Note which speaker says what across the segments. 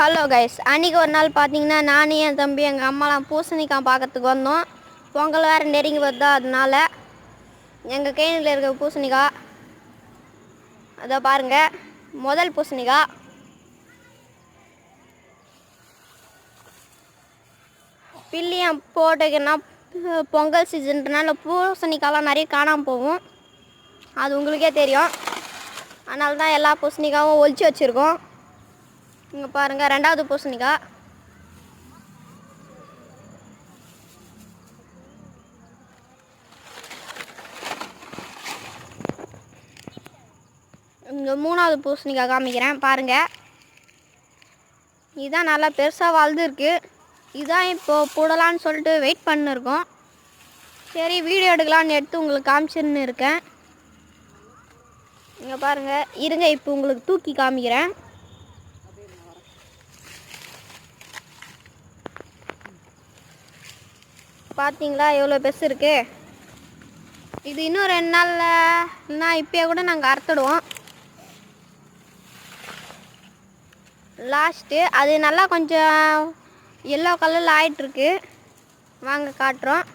Speaker 1: Hello guys, அன்றைக்கி ஒரு நாள் பார்த்தீங்கன்னா நானே என் தம்பி எங்கள் அம்மாலாம் பூசணிக்காய் பார்க்கறதுக்கு வந்தோம். பொங்கல் வேறு நெருங்கி வருதா, அதனால எங்கள் கேணியில் இருக்க பூசணிக்காய் அதை பாருங்கள். முதல் பூசணிக்காய் பில்லியம் போட்டுக்குன்னா பொங்கல் சீசன்றனால பூசணிக்காய்லாம் நிறைய காணாமல் போகும். அது உங்களுக்கே தெரியும். அதனால தான் எல்லா பூசணிக்காயும் ஒழிச்சு வச்சுருக்கோம். இங்கே பாருங்கள், ரெண்டாவது பூசணிக்காய். இங்கே மூணாவது பூசணிக்காய் காமிக்கிறேன் பாருங்கள். இதுதான் நல்லா பெருசாக வளர்ந்துருக்கு. இதுதான் இப்போது போடலான்னு சொல்லிட்டு வெயிட் பண்ணிருக்கோம். சரி, வீடியோ எடுக்கலான்னு எடுத்து உங்களுக்கு காமிச்சுன்னு இருக்கேன். இங்கே பாருங்கள், இருங்க இப்போ உங்களுக்கு தூக்கி காமிக்கிறேன். பார்த்தீங்களா எவ்வளோ பெருசு இருக்குது. இது இன்னும் 2 நாள்னா இப்போயே கூட நாங்கள் அறுத்துடுவோம். லாஸ்ட்டு அது நல்லா கொஞ்சம் எல்லோ கலரில் ஆகிட்டுருக்கு. வாங்க காட்டுறோம்.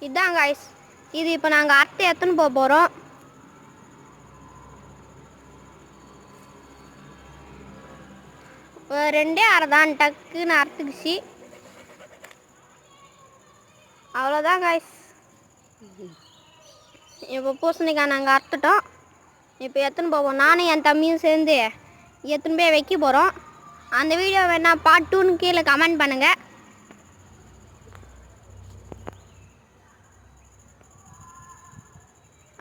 Speaker 1: இதுதான் காய்ஸ். இது இப்போ நாங்கள் அறுத்து எடுத்துன்னு போக போகிறோம். ரெண்டே அரைதான், டக்குன்னு அறுத்துக்குச்சு. அவ்வளோதான் காய்ஸ். இப்போ பூசணிக்காய் நாங்கள் அறுத்துட்டோம். இப்போ எடுத்துன்னு போவோம். நானும் என் தம்பியும் சேர்ந்து எடுத்துன்னு போய் வைக்க போகிறோம். அந்த வீடியோ வேணா பார்ட் 2ன்னு கீழே கமெண்ட் பண்ணுங்கள்.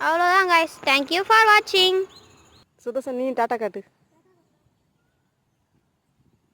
Speaker 1: அவ்வளோதான் காய்ஸ். தேங்க்யூ ஃபார் வாட்சிங்.
Speaker 2: சுதர்சன், நீ டாட்டா காட்டு.